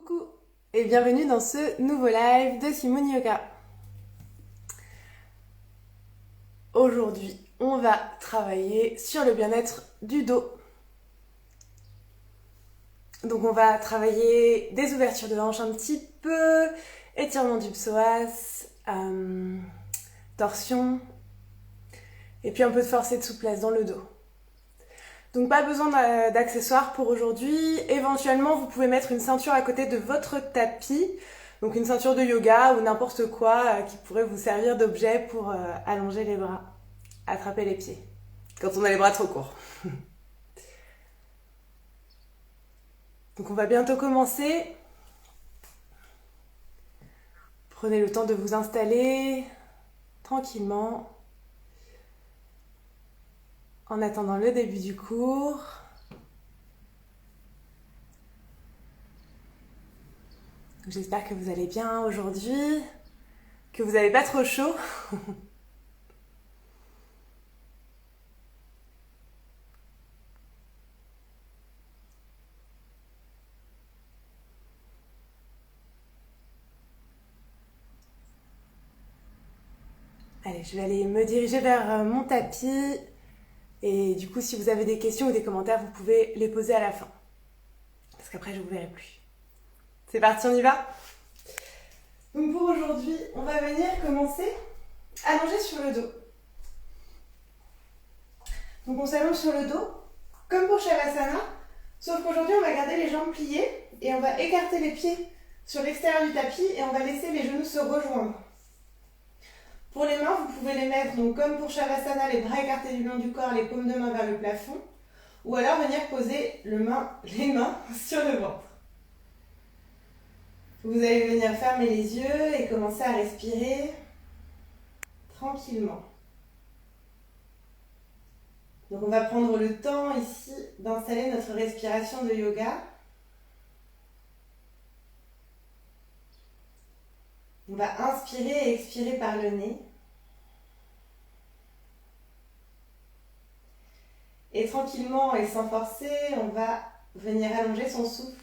Coucou et bienvenue dans ce nouveau live de Simone Yoga. Aujourd'hui, on va travailler sur le bien-être du dos. Donc on va travailler des ouvertures de hanches un petit peu, étirement du psoas, torsion, et puis un peu de force et de souplesse dans le dos. Donc pas besoin d'accessoires pour aujourd'hui. Éventuellement, vous pouvez mettre une ceinture à côté de votre tapis. Donc une ceinture de yoga ou n'importe quoi qui pourrait vous servir d'objet pour allonger les bras, attraper les pieds. Quand on a les bras trop courts. Donc on va bientôt commencer. Prenez le temps de vous installer tranquillement. En attendant le début du cours. J'espère que vous allez bien aujourd'hui, que vous n'avez pas trop chaud. Allez, je vais aller me diriger vers mon tapis. Et du coup, si vous avez des questions ou des commentaires, vous pouvez les poser à la fin. Parce qu'après, je ne vous verrai plus. C'est parti, on y va? Donc pour aujourd'hui, on va venir commencer allongé sur le dos. Donc on s'allonge sur le dos, comme pour Shavasana, sauf qu'aujourd'hui, on va garder les jambes pliées et on va écarter les pieds sur l'extérieur du tapis et on va laisser les genoux se rejoindre. Pour les mains, vous pouvez les mettre, donc comme pour Shavasana, les bras écartés du long du corps, les paumes de main vers le plafond, ou alors venir poser les mains sur le ventre. Vous allez venir fermer les yeux et commencer à respirer tranquillement. Donc on va prendre le temps ici d'installer notre respiration de yoga. On va inspirer et expirer par le nez. Et tranquillement et sans forcer, on va venir allonger son souffle.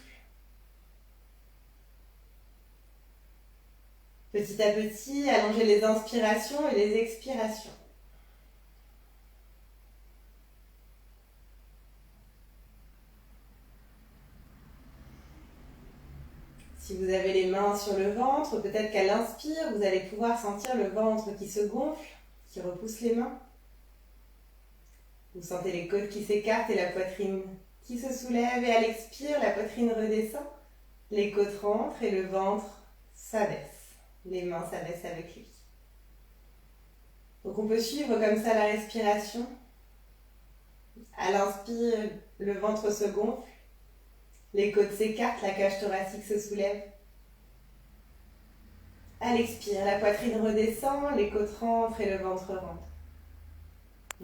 Petit à petit, allonger les inspirations et les expirations. Si vous avez les mains sur le ventre, peut-être qu'à l'inspire, vous allez pouvoir sentir le ventre qui se gonfle, qui repousse les mains. Vous sentez les côtes qui s'écartent et la poitrine qui se soulève. Et à l'expire, la poitrine redescend, les côtes rentrent et le ventre s'abaisse. Les mains s'abaissent avec lui. Donc on peut suivre comme ça la respiration. À l'inspire, le ventre se gonfle. Les côtes s'écartent, la cage thoracique se soulève. À l'expire, la poitrine redescend, les côtes rentrent et le ventre rentre.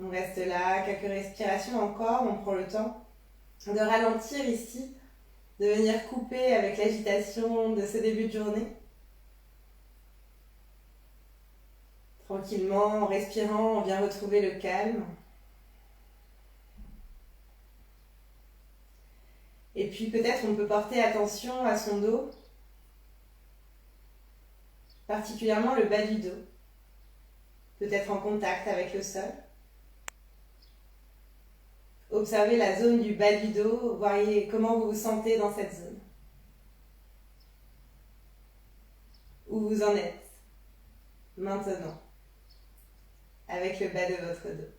On reste là, quelques respirations encore, on prend le temps de ralentir ici, de venir couper avec l'agitation de ce début de journée. Tranquillement, en respirant, on vient retrouver le calme. Et puis peut-être on peut porter attention à son dos, particulièrement le bas du dos, peut-être en contact avec le sol. Observez la zone du bas du dos, voyez comment vous vous sentez dans cette zone. Où vous en êtes maintenant, avec le bas de votre dos.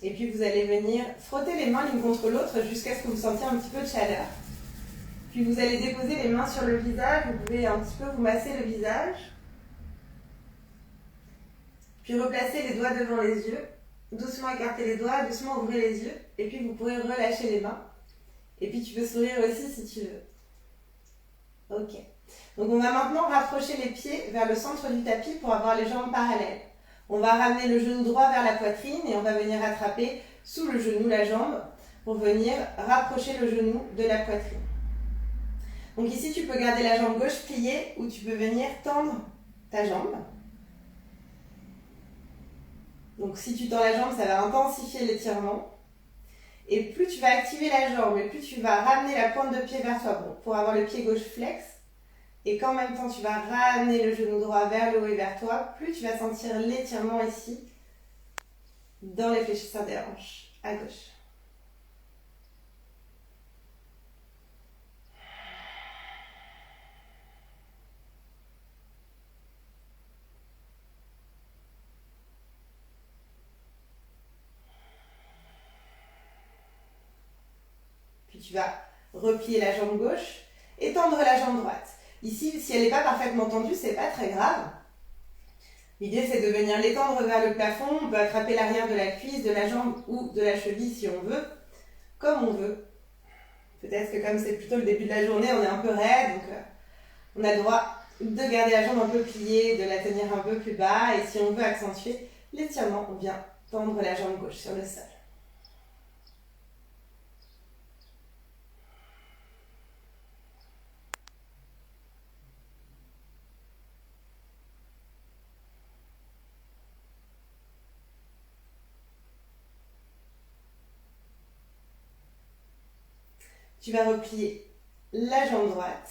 Et puis vous allez venir frotter les mains l'une contre l'autre jusqu'à ce que vous sentiez un petit peu de chaleur. Puis vous allez déposer les mains sur le visage, vous pouvez un petit peu vous masser le visage. Puis replacez les doigts devant les yeux, doucement écartez les doigts, doucement ouvrez les yeux, et puis vous pourrez relâcher les mains. Et puis tu peux sourire aussi si tu veux. Ok. Donc on va maintenant rapprocher les pieds vers le centre du tapis pour avoir les jambes parallèles. On va ramener le genou droit vers la poitrine et on va venir attraper sous le genou la jambe pour venir rapprocher le genou de la poitrine. Donc ici, tu peux garder la jambe gauche pliée ou tu peux venir tendre ta jambe. Donc si tu tends la jambe, ça va intensifier l'étirement. Et plus tu vas activer la jambe et plus tu vas ramener la pointe de pied vers toi pour avoir le pied gauche flex. Et qu'en même temps, tu vas ramener le genou droit vers le haut et vers toi, plus tu vas sentir l'étirement ici dans les fléchisseurs des hanches à gauche. Puis tu vas replier la jambe gauche et tendre la jambe droite. Ici, si elle n'est pas parfaitement tendue, c'est pas très grave. L'idée, c'est de venir l'étendre vers le plafond. On peut attraper l'arrière de la cuisse, de la jambe ou de la cheville si on veut, comme on veut. Peut-être que comme c'est plutôt le début de la journée, on est un peu raide, donc on a le droit de garder la jambe un peu pliée, de la tenir un peu plus bas. Et si on veut accentuer l'étirement, on vient tendre la jambe gauche sur le sol. Tu vas replier la jambe droite.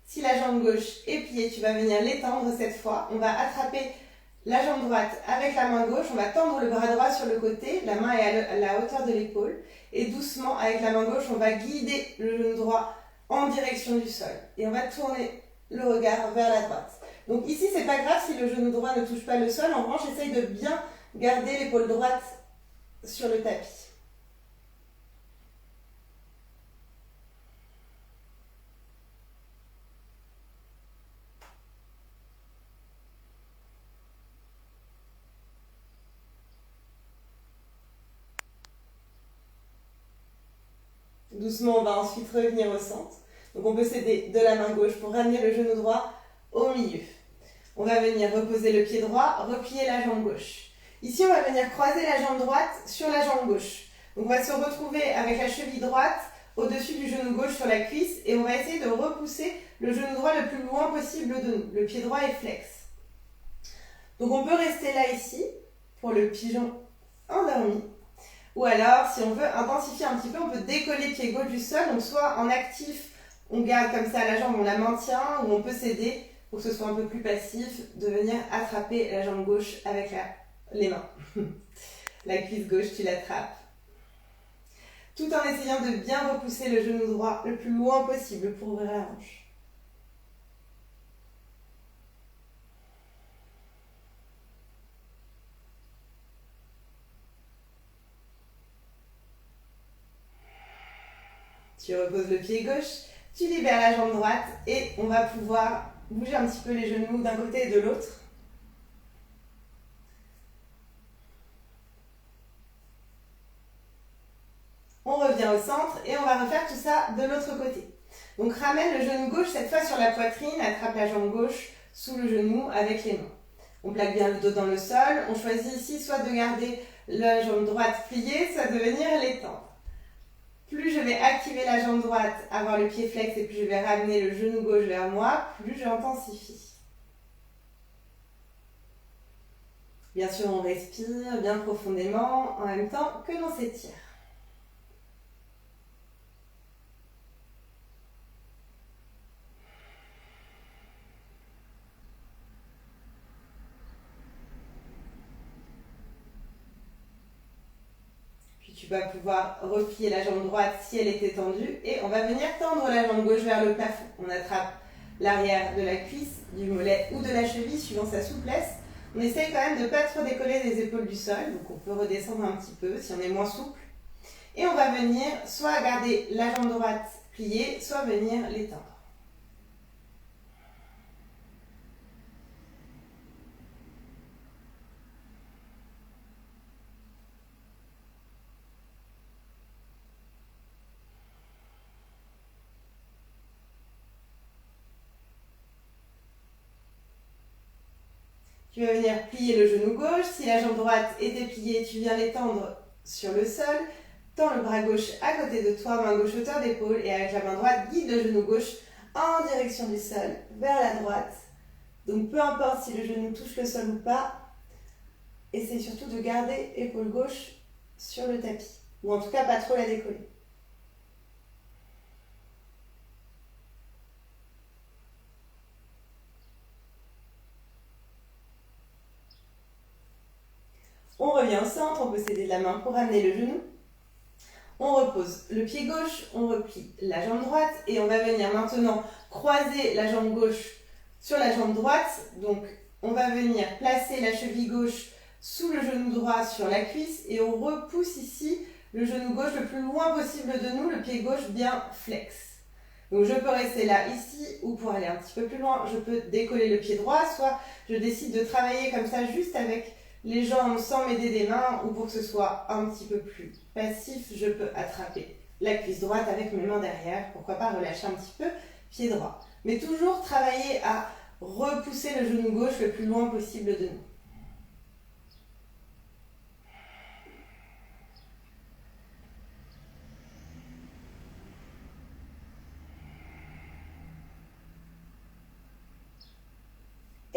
Si la jambe gauche est pliée, tu vas venir l'étendre cette fois. On va attraper la jambe droite avec la main gauche. On va tendre le bras droit sur le côté. La main est à la hauteur de l'épaule. Et doucement, avec la main gauche, on va guider le genou droit en direction du sol. Et on va tourner le regard vers la droite. Donc ici, c'est pas grave si le genou droit ne touche pas le sol. En revanche, essaye de bien garder l'épaule droite sur le tapis. Doucement, on va ensuite revenir au centre. Donc on peut s'aider de la main gauche pour ramener le genou droit au milieu. On va venir reposer le pied droit, replier la jambe gauche. Ici, on va venir croiser la jambe droite sur la jambe gauche. Donc on va se retrouver avec la cheville droite au-dessus du genou gauche sur la cuisse et on va essayer de repousser le genou droit le plus loin possible de nous. Le pied droit est flex. Donc on peut rester là ici pour le pigeon endormi. Ou alors, si on veut intensifier un petit peu, on peut décoller le pied gauche du sol. Donc soit en actif, on garde comme ça la jambe, on la maintient, ou on peut s'aider pour que ce soit un peu plus passif, de venir attraper la jambe gauche avec les mains. La cuisse gauche, tu l'attrapes. Tout en essayant de bien repousser le genou droit le plus loin possible pour ouvrir la hanche. Tu reposes le pied gauche, tu libères la jambe droite et on va pouvoir bouger un petit peu les genoux d'un côté et de l'autre. On revient au centre et on va refaire tout ça de l'autre côté. Donc ramène le genou gauche cette fois sur la poitrine, attrape la jambe gauche sous le genou avec les mains. On plaque bien le dos dans le sol. On choisit ici soit de garder la jambe droite pliée, soit de venir l'étendre. Plus je vais activer la jambe droite, avoir le pied flex et plus je vais ramener le genou gauche vers moi, plus j'intensifie. Bien sûr, on respire bien profondément en même temps que l'on s'étire. Tu vas pouvoir replier la jambe droite si elle est tendue et on va venir tendre la jambe gauche vers le plafond. On attrape l'arrière de la cuisse, du mollet ou de la cheville suivant sa souplesse. On essaye quand même de ne pas trop décoller les épaules du sol, donc on peut redescendre un petit peu si on est moins souple. Et on va venir soit garder la jambe droite pliée, soit venir l'étendre. Tu vas venir plier le genou gauche. Si la jambe droite était pliée, tu viens l'étendre sur le sol. Tends le bras gauche à côté de toi, main gauche hauteur d'épaule. Et avec la main droite, guide le genou gauche en direction du sol, vers la droite. Donc peu importe si le genou touche le sol ou pas, essaye surtout de garder épaule gauche sur le tapis. Ou en tout cas pas trop la décoller. On revient au centre, on peut s'aider de la main pour ramener le genou. On repose le pied gauche, on replie la jambe droite et on va venir maintenant croiser la jambe gauche sur la jambe droite. Donc on va venir placer la cheville gauche sous le genou droit sur la cuisse et on repousse ici le genou gauche le plus loin possible de nous, le pied gauche bien flex. Donc je peux rester là, ici, ou pour aller un petit peu plus loin, je peux décoller le pied droit, soit je décide de travailler comme ça juste avec les jambes sans m'aider des mains, ou pour que ce soit un petit peu plus passif, je peux attraper la cuisse droite avec mes mains derrière, pourquoi pas relâcher un petit peu, pied droit. Mais toujours travailler à repousser le genou gauche le plus loin possible de nous.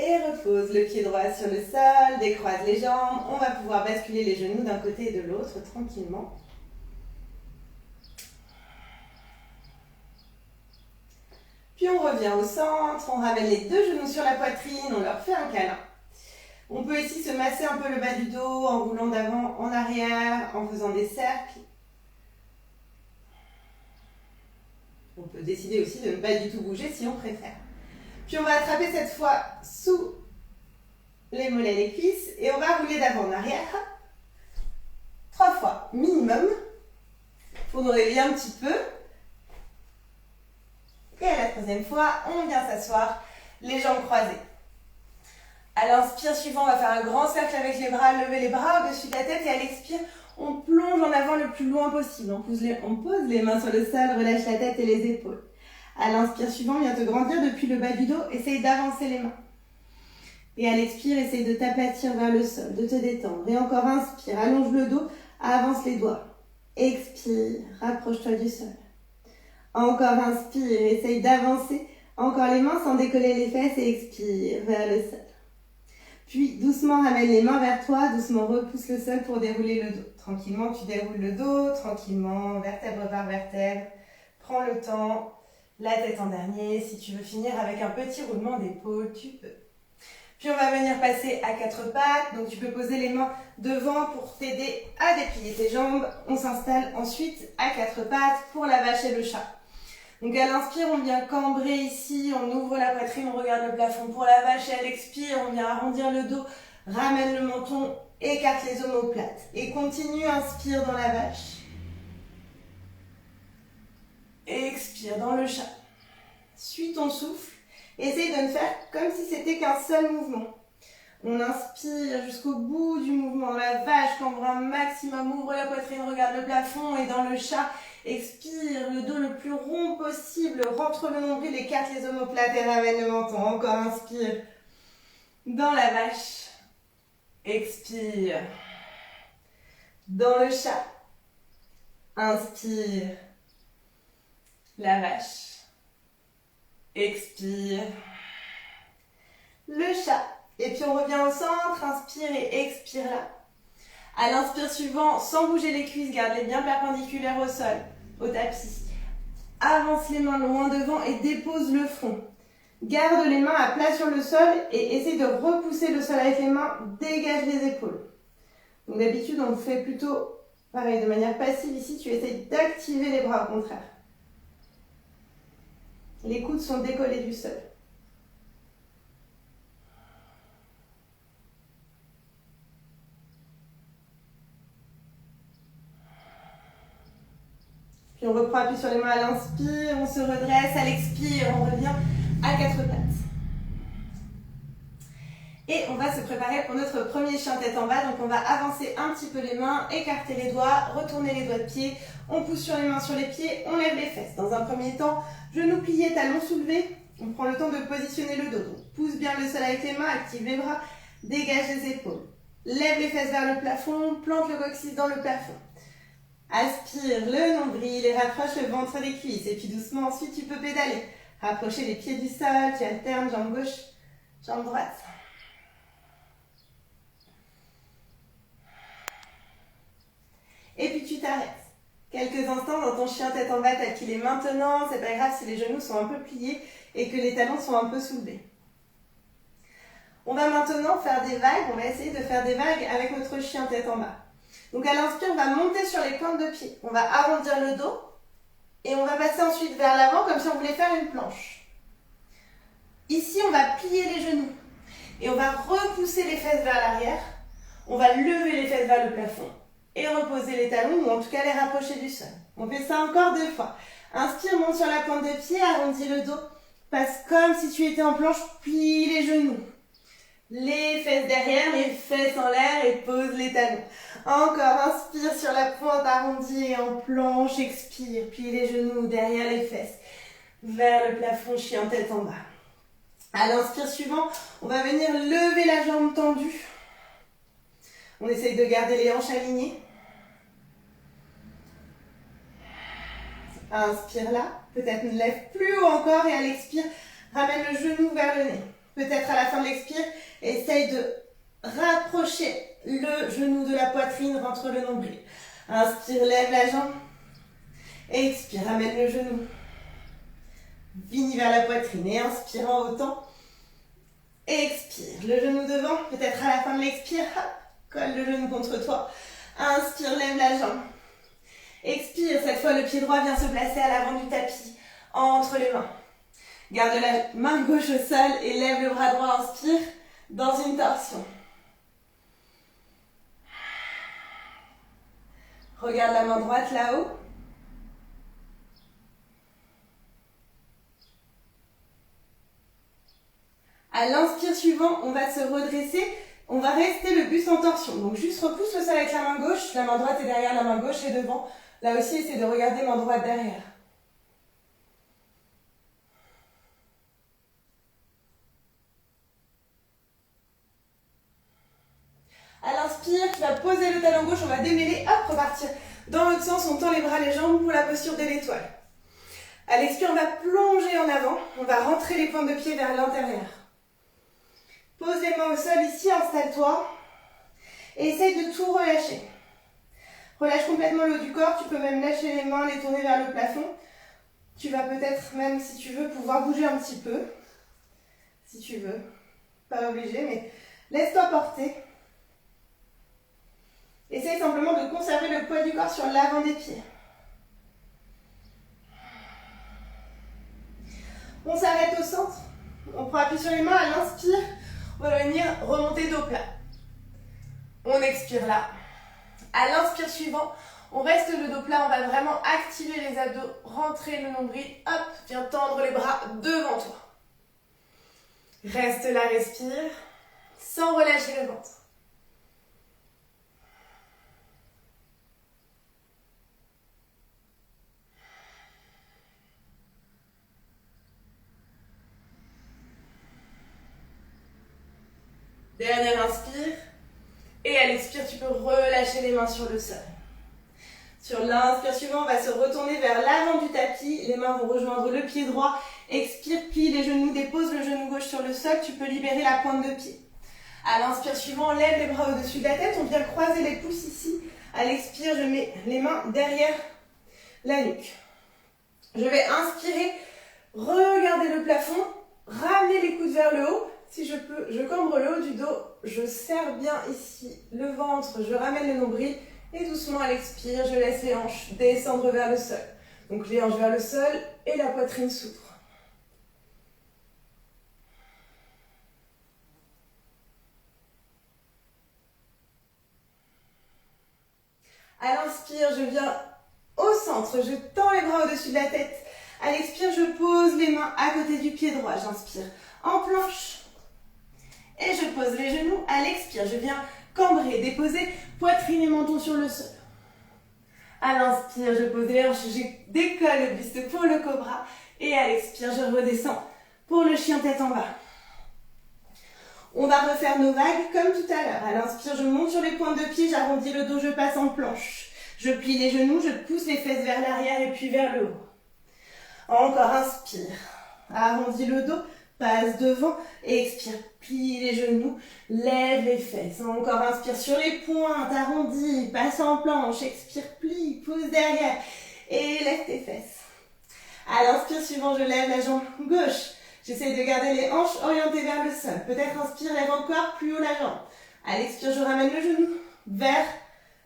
Et repose le pied droit sur le sol, décroise les jambes. On va pouvoir basculer les genoux d'un côté et de l'autre tranquillement. Puis on revient au centre, on ramène les deux genoux sur la poitrine, on leur fait un câlin. On peut ici se masser un peu le bas du dos en roulant d'avant en arrière, en faisant des cercles. On peut décider aussi de ne pas du tout bouger si on préfère. Puis on va attraper cette fois sous les mollets et les cuisses et on va rouler d'avant en arrière. 3 fois minimum pour nous réveiller un petit peu. Et à la 3e fois, on vient s'asseoir, les jambes croisées. À l'inspire suivant, on va faire un grand cercle avec les bras, lever les bras au-dessus de la tête et à l'expire, on plonge en avant le plus loin possible. On pose les mains sur le sol, relâche la tête et les épaules. À l'inspire suivant, viens te grandir depuis le bas du dos, essaye d'avancer les mains. Et à l'expire, essaye de t'aplatir vers le sol, de te détendre. Et encore inspire, allonge le dos, avance les doigts. Expire, rapproche-toi du sol. Encore inspire, essaye d'avancer encore les mains sans décoller les fesses et expire vers le sol. Puis doucement ramène les mains vers toi, doucement repousse le sol pour dérouler le dos. Tranquillement, tu déroules le dos, tranquillement, vertèbre par vertèbre. Prends le temps. La tête en dernier, si tu veux finir avec un petit roulement d'épaule, tu peux. Puis on va venir passer à 4 pattes, donc tu peux poser les mains devant pour t'aider à déplier tes jambes. On s'installe ensuite à 4 pattes pour la vache et le chat. Donc à l'inspire, on vient cambrer ici, on ouvre la poitrine, on regarde le plafond pour la vache et à l'expire, on vient arrondir le dos, ramène le menton, écarte les omoplates et continue, inspire dans la vache. Expire dans le chat. Suis ton souffle. Essaye de ne faire comme si c'était qu'un seul mouvement. On inspire jusqu'au bout du mouvement. La vache, cambre un maximum, ouvre la poitrine, regarde le plafond. Et dans le chat, expire le dos le plus rond possible. Rentre le nombril, écarte les omoplates et ramène le menton. Encore inspire. Dans la vache. Expire. Dans le chat. Inspire. La vache. Expire. Le chat. Et puis on revient au centre, inspire et expire là. À l'inspire suivant, sans bouger les cuisses, garde-les bien perpendiculaires au sol, au tapis. Avance les mains loin devant et dépose le front. Garde les mains à plat sur le sol et essaye de repousser le sol avec les mains, dégage les épaules. Donc d'habitude on le fait plutôt pareil, de manière passive. Ici tu essayes d'activer les bras au contraire. Les coudes sont décollés du sol. Puis on reprend appui sur les mains à l'inspire, on se redresse, à l'expire, on revient à 4 pattes. Et on va se préparer pour notre premier chien tête en bas. Donc on va avancer un petit peu les mains, écarter les doigts, retourner les doigts de pied. On pousse sur les mains, sur les pieds, on lève les fesses. Dans un premier temps, genoux pliés, talons soulevés. On prend le temps de positionner le dos. Donc pousse bien le sol avec les mains, active les bras, dégage les épaules. Lève les fesses vers le plafond, plante le coccyx dans le plafond. Aspire le nombril et rapproche le ventre des cuisses. Et puis doucement, ensuite, tu peux pédaler. Rapprochez les pieds du sol, tu alternes jambe gauche, jambe droite. Et puis tu t'arrêtes. Quelques instants dans ton chien tête en bas tel qu'il est maintenant. C'est pas grave si les genoux sont un peu pliés et que les talons sont un peu soulevés. On va maintenant faire des vagues. On va essayer de faire des vagues avec notre chien tête en bas. Donc à l'inspire, on va monter sur les pointes de pied. On va arrondir le dos et on va passer ensuite vers l'avant comme si on voulait faire une planche. Ici, on va plier les genoux et on va repousser les fesses vers l'arrière. On va lever les fesses vers le plafond et reposer les talons ou en tout cas les rapprocher du sol. On fait ça encore 2 fois. Inspire, monte sur la pointe de pied, arrondis le dos. Passe comme si tu étais en planche, plie les genoux. Les fesses derrière, les fesses en l'air et pose les talons. Encore, inspire sur la pointe arrondie et en planche, expire, plie les genoux derrière les fesses. Vers le plafond, chien tête en bas. À l'inspire suivant, on va venir lever la jambe tendue. On essaye de garder les hanches alignées. Inspire là, peut-être lève plus haut encore et à l'expire, ramène le genou vers le nez. Peut-être à la fin de l'expire, essaye de rapprocher le genou de la poitrine, rentre le nombril. Inspire, lève la jambe. Expire, ramène le genou. Finis vers la poitrine et inspire en hautant. Expire, le genou devant. Peut-être à la fin de l'expire, colle le genou contre toi. Inspire, lève la jambe. Expire, cette fois le pied droit vient se placer à l'avant du tapis, entre les mains. Garde la main gauche au sol et lève le bras droit, inspire, dans une torsion. Regarde la main droite là-haut. À l'inspire suivant, on va se redresser, on va rester le buste en torsion. Donc juste repousse le sol avec la main gauche, la main droite est derrière, la main gauche est devant. Là aussi, essaie de regarder main droite derrière. À l'inspire, tu vas poser le talon gauche, on va démêler, hop, repartir. Dans l'autre sens, on tend les bras, les jambes pour la posture de l'étoile. À l'expire, on va plonger en avant, on va rentrer les pointes de pied vers l'intérieur. Pose les mains au sol ici, installe-toi. Et essaye de tout relâcher. Relâche complètement le haut du corps, tu peux même lâcher les mains, les tourner vers le plafond. Tu vas peut-être même, si tu veux, pouvoir bouger un petit peu. Si tu veux. Pas obligé, mais laisse-toi porter. Essaye simplement de conserver le poids du corps sur l'avant des pieds. On s'arrête au centre. On prend appui sur les mains. À l'inspire, on va venir remonter dos plat. On expire là. À l'inspire suivant, on reste le dos plat. On va vraiment activer les abdos, rentrer le nombril. Hop, viens tendre les bras devant toi. Reste là, respire, sans relâcher le ventre. Dernière inspire. Et à l'expire, tu peux relâcher les mains sur le sol. Sur l'inspire suivant, on va se retourner vers l'avant du tapis. Les mains vont rejoindre le pied droit. Expire, plie les genoux, dépose le genou gauche sur le sol. Tu peux libérer la pointe de pied. À l'inspire suivant, on lève les bras au-dessus de la tête. On vient croiser les pouces ici. À l'expire, je mets les mains derrière la nuque. Je vais inspirer, regarder le plafond, ramener les coudes vers le haut. Si je peux, je cambre le haut du dos, je serre bien ici le ventre, je ramène le nombril et doucement à l'expire, je laisse les hanches descendre vers le sol. Donc les hanches vers le sol et la poitrine s'ouvre. À l'inspire, je viens au centre, je tends les bras au-dessus de la tête. À l'expire, je pose les mains à côté du pied droit, j'inspire en planche. Et je pose les genoux. À l'expire, je viens cambrer, déposer poitrine et menton sur le sol. À l'inspire, je pose les hanches, je décolle le buste pour le cobra. Et à l'expire, je redescends pour le chien tête en bas. On va refaire nos vagues comme tout à l'heure. À l'inspire, je monte sur les pointes de pied, j'arrondis le dos, je passe en planche. Je plie les genoux, je pousse les fesses vers l'arrière et puis vers le haut. Encore, inspire. arrondis le dos, passe devant, expire, plie les genoux, lève les fesses. Encore inspire sur les pointes, arrondis, passe en planche, expire, plie, pousse derrière et lève tes fesses. À l'inspire suivant, je lève la jambe gauche. J'essaie de garder les hanches orientées vers le sol. Peut-être inspire, lève encore plus haut la jambe. À l'expire, je ramène le genou vers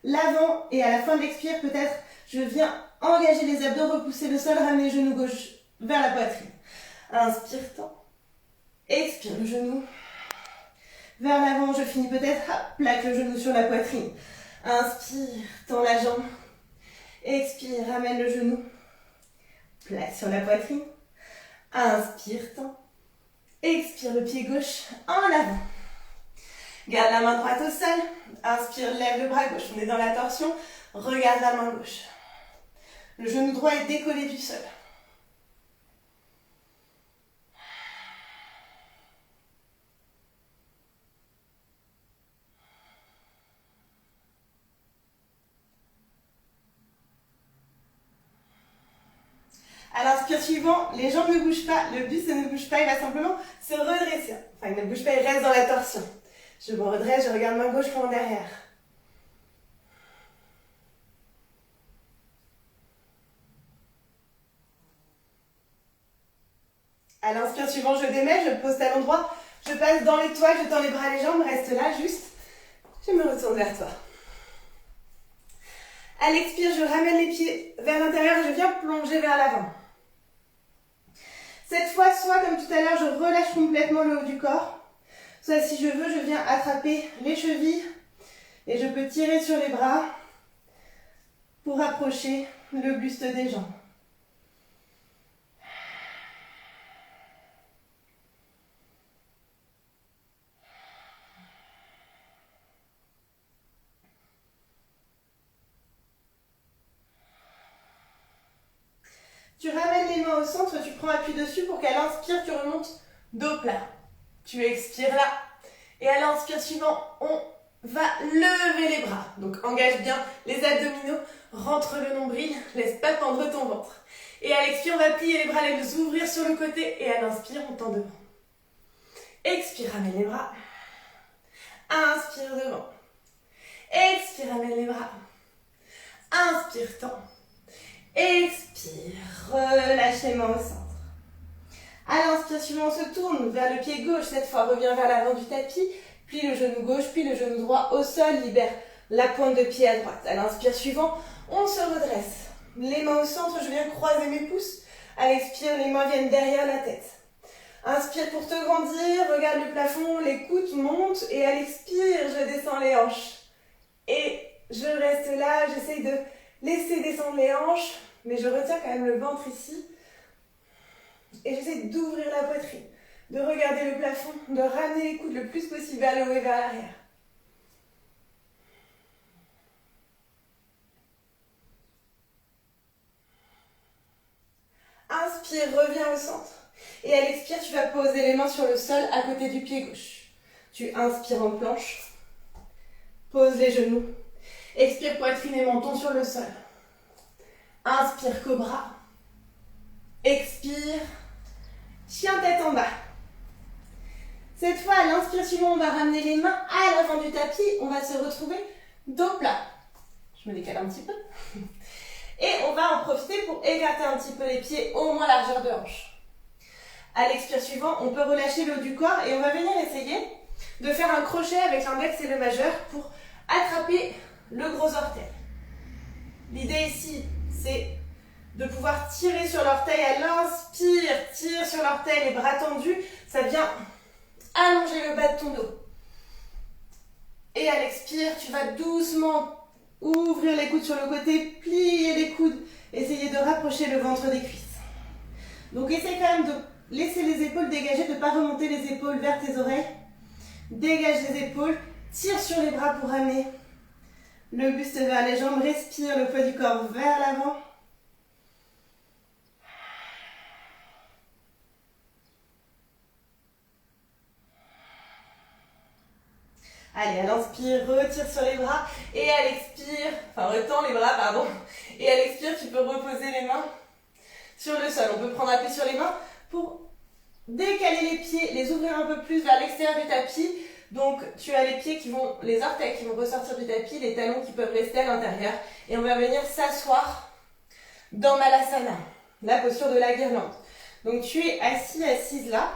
l'avant et à la fin de l'expire, peut-être je viens engager les abdos, repousser le sol, ramener le genou gauche vers la poitrine. Inspire, tends. Expire le genou vers l'avant, je finis peut-être, plaque le genou sur la poitrine. Inspire, tends la jambe. Expire, ramène le genou, plaque sur la poitrine. Inspire, tends. Expire le pied gauche en avant. Garde la main droite au sol. Inspire, lève le bras gauche. On est dans la torsion. Regarde la main gauche. Le genou droit est décollé du sol. À l'inspire suivant, les jambes ne bougent pas, le buste ne bouge pas, il va simplement se redresser. Enfin, il ne bouge pas, il reste dans la torsion. Je me redresse, je regarde main gauche, main derrière. À l'inspire suivant, je démêle, je pose talon droit, je passe dans l'étoile, je tends les bras, les jambes, reste là, juste. Je me retourne vers toi. À l'expire, je ramène les pieds vers l'intérieur et je viens plonger vers l'avant. Cette fois, soit comme tout à l'heure, je relâche complètement le haut du corps, soit si je veux, je viens attraper les chevilles et je peux tirer sur les bras pour approcher le buste des jambes. Tu ramènes les mains au centre, tu prends appui dessus pour qu'à l'inspire, tu remontes dos plat. Tu expires là. Et à l'inspire suivant, on va lever les bras. Donc engage bien les abdominaux, rentre le nombril, laisse pas tendre ton ventre. Et à l'expire, on va plier les bras, les ouvrir sur le côté. Et à l'inspire, on tend devant. Expire, ramène les bras. Inspire devant. Expire, ramène les bras. Inspire, tend. Expire, relâche les mains au centre. À l'inspire suivant, on se tourne vers le pied gauche. Cette fois, reviens vers l'avant du tapis. Plie le genou gauche, plie le genou droit au sol. Libère la pointe de pied à droite. À l'inspire suivant, on se redresse. Les mains au centre, je viens croiser mes pouces. À l'expire, les mains viennent derrière la tête. Inspire pour te grandir. Regarde le plafond, les coudes montent. Et à l'expire, je descends les hanches. Et je reste là, j'essaye de laisser descendre les hanches, mais je retiens quand même le ventre ici. Et j'essaie d'ouvrir la poitrine, de regarder le plafond, de ramener les coudes le plus possible vers le haut et vers l'arrière. Inspire, reviens au centre. Et à l'expire, tu vas poser les mains sur le sol à côté du pied gauche. Tu inspires en planche. Pose les genoux. Expire, poitrine et menton sur le sol. Inspire, cobra. Expire. Chien tête en bas. Cette fois, à l'inspire suivant, on va ramener les mains à l'avant du tapis. On va se retrouver dos plat. Je me décale un petit peu. Et on va en profiter pour écarter un petit peu les pieds, au moins largeur de hanche. À l'expire suivant, on peut relâcher le haut du corps et on va venir essayer de faire un crochet avec l'index et le majeur pour attraper le gros orteil. L'idée ici, c'est de pouvoir tirer sur l'orteil. À l'inspire, tire sur l'orteil, les bras tendus, ça vient allonger le bas de ton dos. Et à l'expire, tu vas doucement ouvrir les coudes sur le côté, plier les coudes, essayer de rapprocher le ventre des cuisses. Donc essaye quand même de laisser les épaules dégagées, de ne pas remonter les épaules vers tes oreilles. Dégage les épaules, tire sur les bras pour ramener le buste vers les jambes, respire le poids du corps vers l'avant. Allez, à l'inspire, retire sur les bras et à l'expire, retends les bras, pardon. Et à l'expire, tu peux reposer les mains sur le sol. On peut prendre appui sur les mains pour décaler les pieds, les ouvrir un peu plus vers l'extérieur du tapis. Donc tu as les pieds qui vont, les orteils qui vont ressortir du tapis, les talons qui peuvent rester à l'intérieur. Et on va venir s'asseoir dans Malasana, la posture de la guirlande. Donc tu es assis, assise là.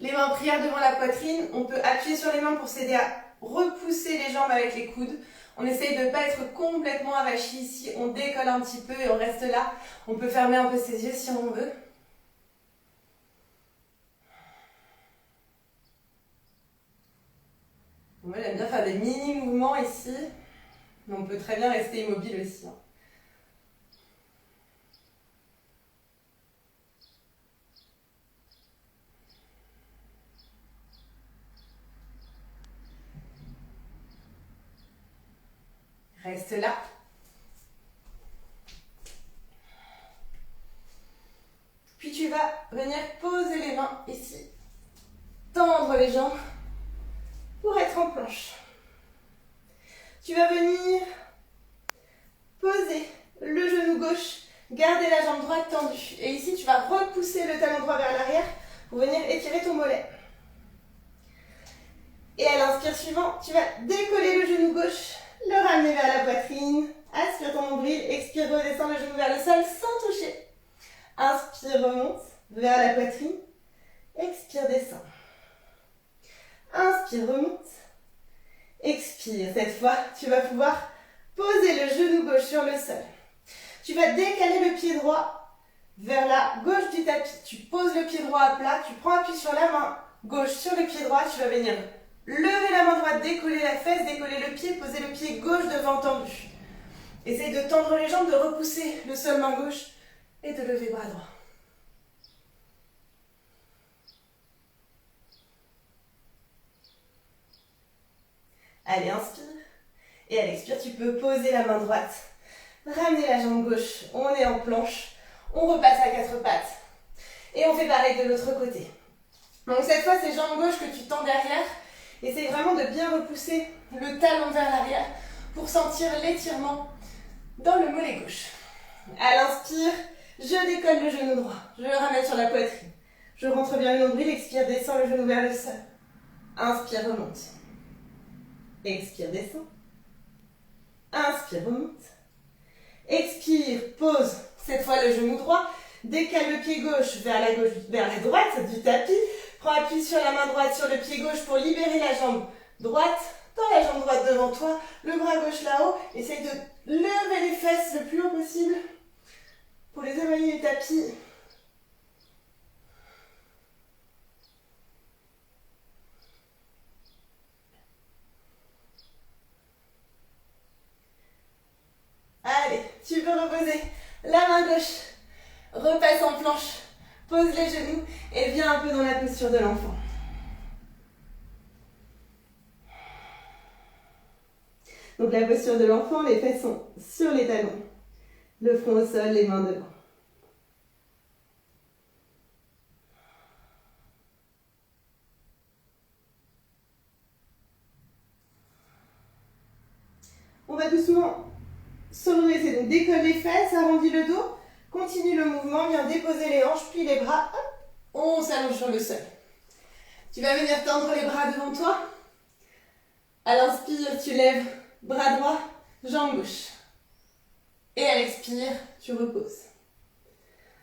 Les mains en prière devant la poitrine. On peut appuyer sur les mains pour s'aider à repousser les jambes avec les coudes. On essaye de ne pas être complètement avachi ici. On décolle un petit peu et on reste là. On peut fermer un peu ses yeux si on veut. Moi, j'aime bien faire des mini-mouvements ici. Mais on peut très bien rester immobile aussi. Reste là. Puis tu vas venir poser les mains ici. Tendre les jambes pour être en planche. Tu vas venir poser le genou gauche, garder la jambe droite tendue. Et ici, tu vas repousser le talon droit vers l'arrière pour venir étirer ton mollet. Et à l'inspire suivant, tu vas décoller le genou gauche, le ramener vers la poitrine. Aspire ton nombril, expire, redescends le genou vers le sol sans toucher. Inspire, remonte vers la poitrine. Expire, descends. Inspire, remonte. Expire. Cette fois, tu vas pouvoir poser le genou gauche sur le sol. Tu vas décaler le pied droit vers la gauche du tapis. Tu poses le pied droit à plat, tu prends appui sur la main gauche sur le pied droit. Tu vas venir lever la main droite, décoller la fesse, décoller le pied, poser le pied gauche devant tendu. Essaye de tendre les jambes, de repousser le sol main gauche et de lever bras droit. Allez, inspire. Et à l'expire, tu peux poser la main droite. Ramener la jambe gauche. On est en planche. On repasse à quatre pattes. Et on fait pareil de l'autre côté. Donc cette fois, c'est jambe gauche que tu tends derrière. Essaye vraiment de bien repousser le talon vers l'arrière pour sentir l'étirement dans le mollet gauche. À l'inspire, je décolle le genou droit. Je le ramène sur la poitrine. Je rentre bien le nombril. Expire, descends le genou vers le sol. Inspire, remonte. Expire, descends. Inspire, remonte. Expire, pose. Cette fois le genou droit. Décale le pied gauche vers la droite du tapis. Prends appui sur la main droite sur le pied gauche pour libérer la jambe droite. Tends la jambe droite devant toi. Le bras gauche là-haut. Essaye de lever les fesses le plus haut possible pour les éloigner du tapis. Allez, tu peux reposer la main gauche, repasse en planche, pose les genoux et viens un peu dans la posture de l'enfant. Donc la posture de l'enfant, les fesses sont sur les talons, le front au sol, les mains devant. On va doucement se redresser, donc décolle les fesses, arrondis le dos, continue le mouvement, viens déposer les hanches, plie les bras, hop, on s'allonge sur le sol. Tu vas venir tendre les bras devant toi. À l'inspire, tu lèves bras droit, jambe gauche. Et à l'expire, tu reposes.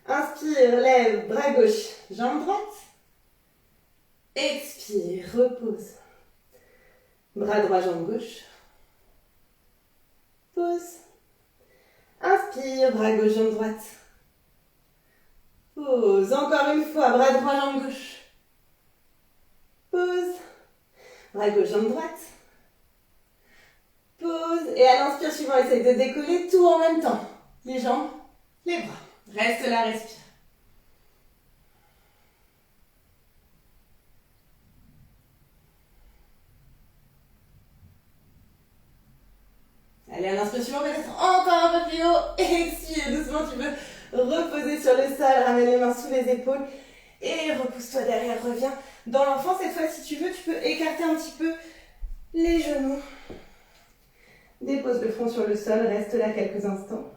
Inspire, lève, bras gauche, jambe droite. Expire, repose. Bras droit, jambe gauche. Pose. Inspire, bras gauche, jambe droite. Pose. Encore une fois, bras droit, jambe gauche. Pose. Bras gauche, jambe droite. Pose. Et à l'inspire suivant, essaye de décoller tout en même temps. Les jambes, les bras. Reste là, respire. Allez, à l'inspire suivant, peut-être encore un peu plus haut. Expire doucement, tu peux reposer sur le sol, ramène les mains sous les épaules. Et repousse-toi derrière, reviens dans l'enfant. Cette fois, si tu veux, tu peux écarter un petit peu les genoux. Dépose le front sur le sol, reste là quelques instants.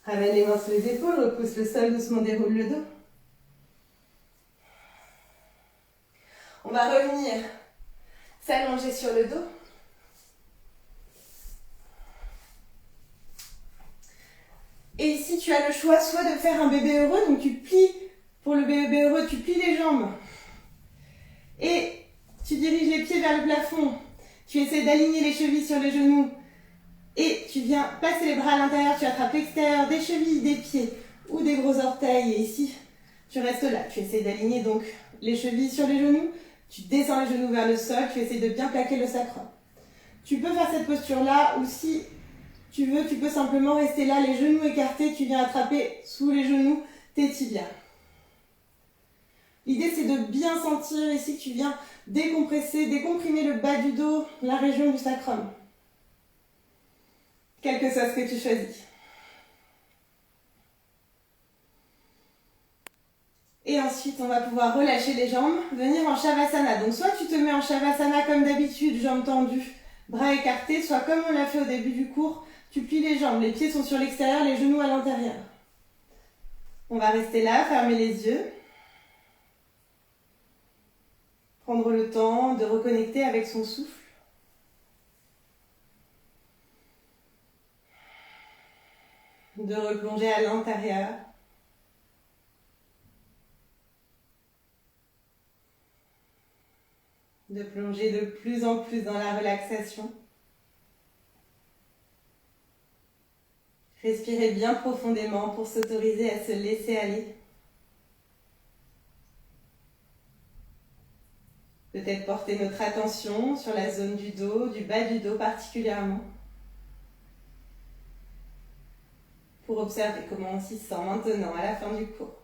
Ramène les mains sous les épaules, repousse le sol, doucement déroule le dos. On va revenir s'allonger sur le dos. Et ici, tu as le choix soit de faire un bébé heureux, donc tu plies, pour le bébé heureux, tu plies les jambes. Et tu diriges les pieds vers le plafond. Tu essaies d'aligner les chevilles sur les genoux. Et tu viens placer les bras à l'intérieur, tu attrapes l'extérieur des chevilles, des pieds ou des gros orteils. Et ici, tu restes là. Tu essaies d'aligner donc les chevilles sur les genoux. Tu descends les genoux vers le sol. Tu essaies de bien plaquer le sacrum. Tu peux faire cette posture-là ou si tu veux, tu peux simplement rester là, les genoux écartés. Tu viens attraper sous les genoux tes tibias. L'idée, c'est de bien sentir ici que tu viens décompresser, décomprimer le bas du dos, la région du sacrum. Quel que soit ce que tu choisis. Et ensuite, on va pouvoir relâcher les jambes, venir en Shavasana. Donc, soit tu te mets en Shavasana comme d'habitude, jambes tendues, bras écartés, soit comme on l'a fait au début du cours, tu plies les jambes, les pieds sont sur l'extérieur, les genoux à l'intérieur. On va rester là, fermer les yeux. Prendre le temps de reconnecter avec son souffle. De replonger à l'intérieur. De plonger de plus en plus dans la relaxation. Respirez bien profondément pour s'autoriser à se laisser aller. Peut-être porter notre attention sur la zone du dos, du bas du dos particulièrement. Pour observer comment on s'y sent maintenant à la fin du cours.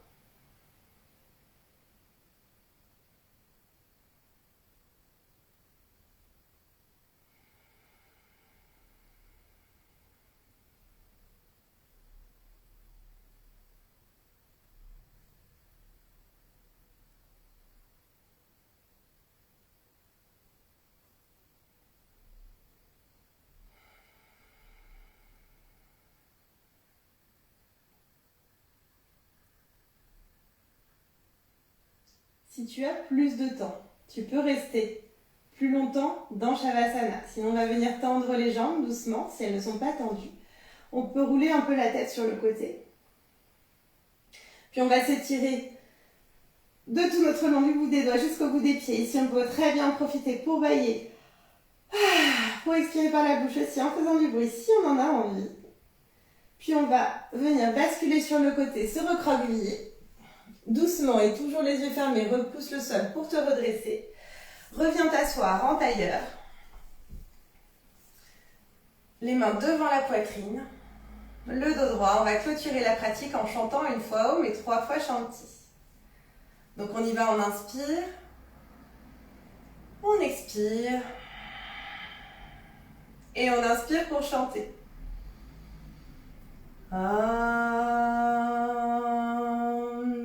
Si tu as plus de temps, tu peux rester plus longtemps dans Shavasana. Sinon, on va venir tendre les jambes doucement, si elles ne sont pas tendues. On peut rouler un peu la tête sur le côté. Puis on va s'étirer de tout notre long du bout des doigts jusqu'au bout des pieds. Ici, on peut très bien en profiter pour bailler. Pour expirer par la bouche aussi en faisant du bruit si on en a envie. Puis on va venir basculer sur le côté, se recroqueviller. Doucement et toujours les yeux fermés, repousse le sol pour te redresser. Reviens t'asseoir en tailleur. Les mains devant la poitrine. Le dos droit. On va clôturer la pratique en chantant une fois Om et 3 fois Shanti. Donc on y va, on inspire. On expire. Et on inspire pour chanter. Om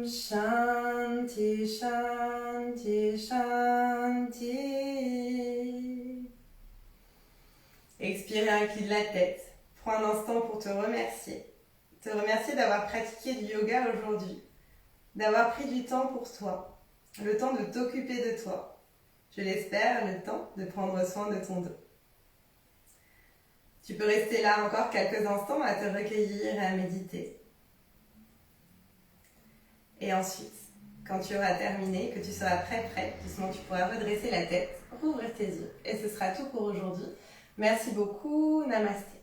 Shanti Shanti Shanti. Expire et incline la tête. Prends un instant pour te remercier. Te remercier d'avoir pratiqué du yoga aujourd'hui. D'avoir pris du temps pour toi. Le temps de t'occuper de toi. Je l'espère, le temps de prendre soin de ton dos. Tu peux rester là encore quelques instants à te recueillir et à méditer. Et ensuite, quand tu auras terminé, que tu seras prête, doucement tu pourras redresser la tête, rouvrir tes yeux. Et ce sera tout pour aujourd'hui. Merci beaucoup, namasté.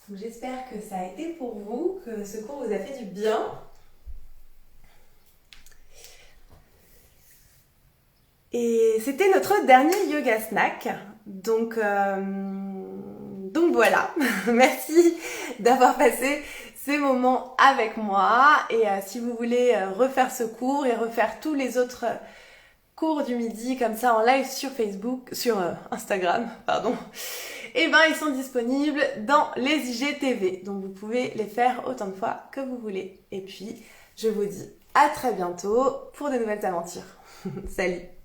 Donc, j'espère que ça a été pour vous, que ce cours vous a fait du bien. Et c'était notre dernier yoga snack. Donc voilà, merci d'avoir passé ces moments avec moi. Et si vous voulez refaire ce cours et refaire tous les autres cours du midi comme ça en live sur Facebook, sur Instagram, pardon, et ben ils sont disponibles dans les IGTV. Donc vous pouvez les faire autant de fois que vous voulez. Et puis Je vous dis à très bientôt pour de nouvelles aventures. Salut!